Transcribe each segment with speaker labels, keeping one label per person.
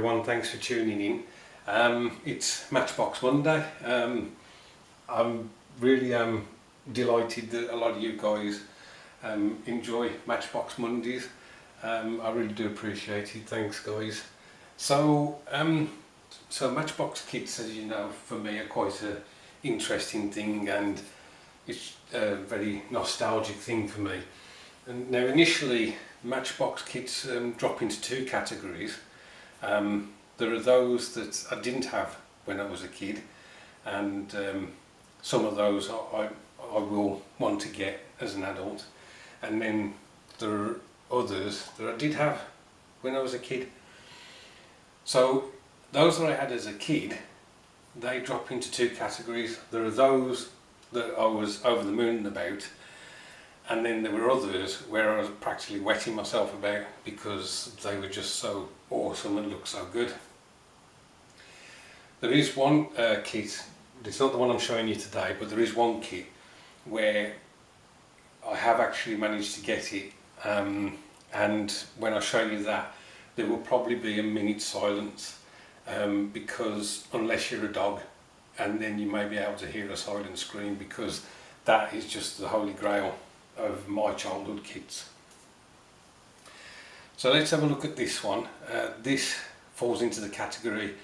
Speaker 1: everyone, thanks for tuning in. It's Matchbox Monday. I'm really delighted that a lot of you guys enjoy Matchbox Mondays. I really do appreciate it, thanks guys. So Matchbox kits, as you know, for me are quite an interesting thing, and it's a very nostalgic thing for me. And now initially Matchbox kits drop into two categories. There are those that I didn't have when I was a kid, and some of those I will want to get as an adult, and then there are others that I did have when I was a kid. So those that I had as a kid, they drop into two categories. There are those that I was over the moon about, and then there were others where I was practically wetting myself about because they were just so awesome and looked so good. There is one kit, it's not the one I'm showing you today, but there is one kit where I have actually managed to get it, and when I show you that, there will probably be a minute's silence, because unless you're a dog, and then you may be able to hear a silent scream, because that is just the holy grail of my childhood kits. So let's have a look at this one. This falls into the category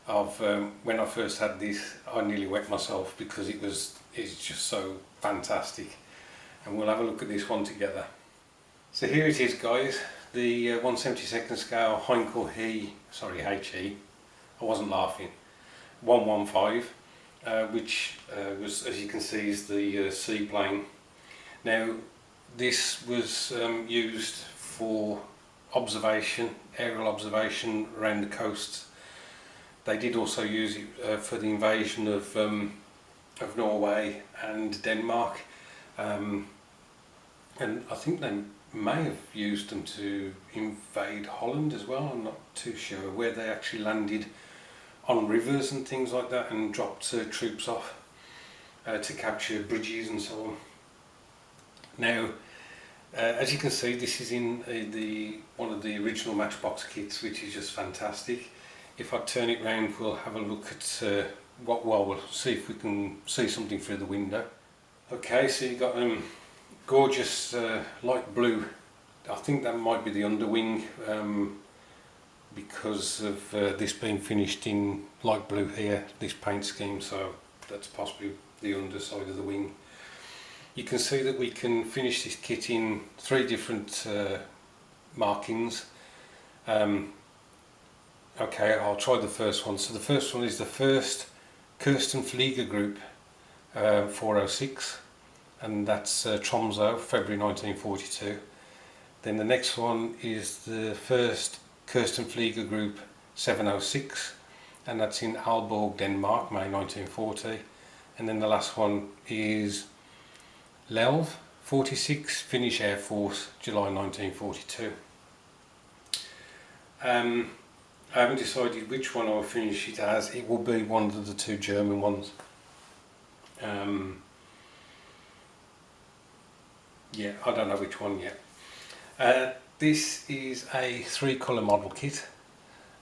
Speaker 1: of when I first had this, I nearly wet myself because it's just so fantastic, and we'll have a look at this one together. So here it is, guys, the 1/72 scale Heinkel HE, I wasn't laughing, 115, which was, as you can see, is the seaplane. Now this was used for observation, aerial observation around the coasts. They did also use it for the invasion of Norway and Denmark, and I think they may have used them to invade Holland as well. I'm not too sure, where they actually landed on rivers and things like that and dropped troops off to capture bridges and so on. Now, as you can see, this is in one of the original Matchbox kits, which is just fantastic. If I turn it round, we'll have a look at we'll see if we can see something through the window. Okay, so you've got gorgeous light blue. I think that might be the underwing, because of this being finished in light blue here, this paint scheme, so that's possibly the underside of the wing. You can see that we can finish this kit in three different markings. Okay, I'll try the first one. So the first one is the first Flieger Group 406, and that's Tromsø, February 1942. Then the next one is the first Flieger Group 706, and that's in Aalborg, Denmark, May 1940. And then the last one is Lelv 46, Finnish Air Force, July 1942. I haven't decided which one I'll finish it as. It will be one of the two German ones. Yeah, I don't know which one yet. This is a 3-colour model kit,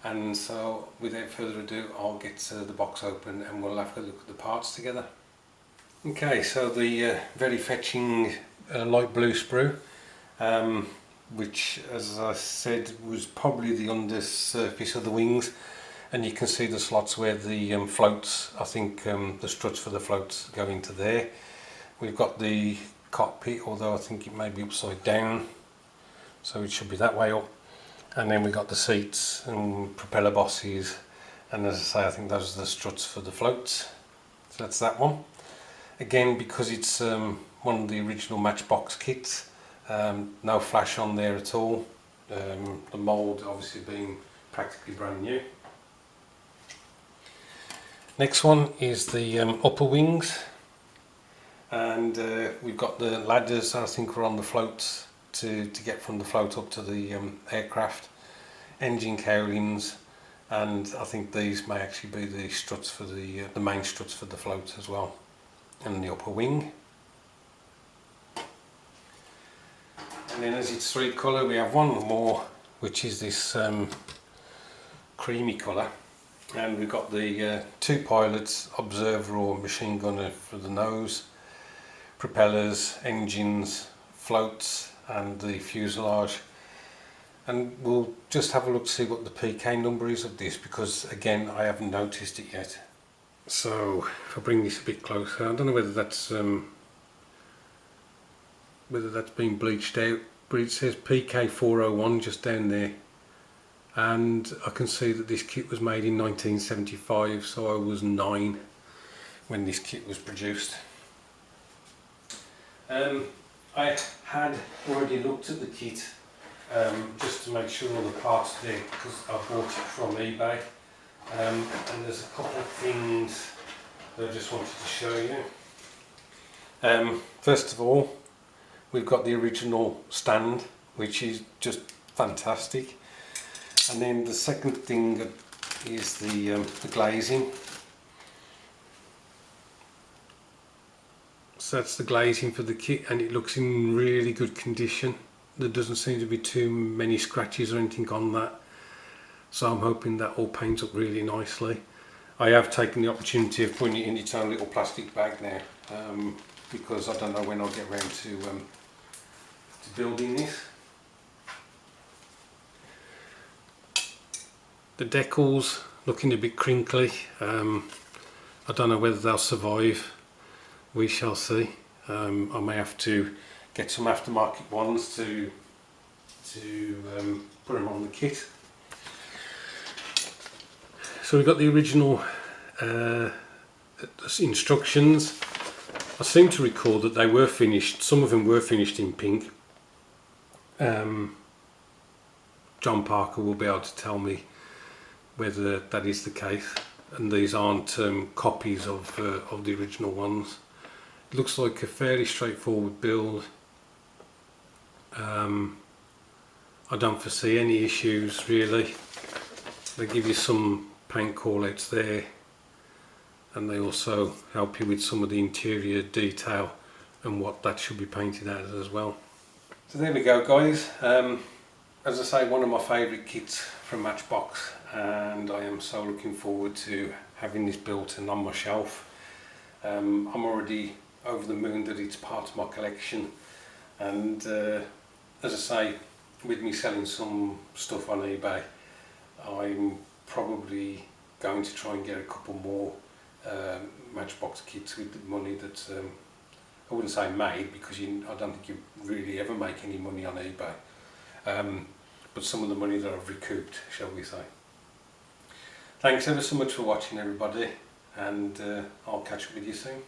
Speaker 1: and so without further ado, I'll get the box open and we'll have a look at the parts together. Okay, so the very fetching light blue sprue, which, as I said, was probably the undersurface of the wings, and you can see the slots where the floats, I think the struts for the floats go into there. We've got the cockpit, although I think it may be upside down, so it should be that way up, and then we've got the seats and propeller bosses, and as I say, I think those are the struts for the floats. So that's that one. Again, because it's one of the original Matchbox kits, no flash on there at all, the mould obviously being practically brand new. Next one is the upper wings, and we've got the ladders, I think, are on the floats to get from the float up to the aircraft, engine cowlings, and I think these may actually be the struts for the main struts for the float as well, and the upper wing. And then, as it's 3-colour, we have one more, which is this creamy colour, and we've got the two pilots, observer or machine gunner for the nose, propellers, engines, floats and the fuselage. And we'll just have a look to see what the PK number is of this, because again I haven't noticed it yet. So if I bring this a bit closer, I don't know whether that's been bleached out, but it says PK 401 just down there, and I can see that this kit was made in 1975, so I was 9 when this kit was produced. I had already looked at the kit just to make sure all the parts are there, because I bought it from eBay, and there's a couple of things that I just wanted to show you. First of all, we've got the original stand, which is just fantastic, and then the second thing is the glazing. So that's the glazing for the kit, and it looks in really good condition. There doesn't seem to be too many scratches or anything on that, so I'm hoping that all paints up really nicely. I have taken the opportunity of putting it in its own little plastic bag now, because I don't know when I'll get round to building this. The decals looking a bit crinkly. I don't know whether they'll survive. We shall see. I may have to get some aftermarket ones to put them on the kit. So we've got the original instructions. I seem to recall that they were finished, some of them were finished in pink. John Parker will be able to tell me whether that is the case, and these aren't copies of the original ones. It looks like a fairly straightforward build. I don't foresee any issues really. They give you some paint call-outs there, and they also help you with some of the interior detail and what that should be painted as well. So there we go, guys. As I say, one of my favourite kits from Matchbox, and I am so looking forward to having this built and on my shelf. I'm already over the moon that it's part of my collection, and as I say, with me selling some stuff on eBay, I'm probably going to try and get a couple more Matchbox kits with the money that I wouldn't say made, because I don't think you really ever make any money on eBay, but some of the money that I've recouped, shall we say. Thanks ever so much for watching, everybody, and I'll catch up with you soon.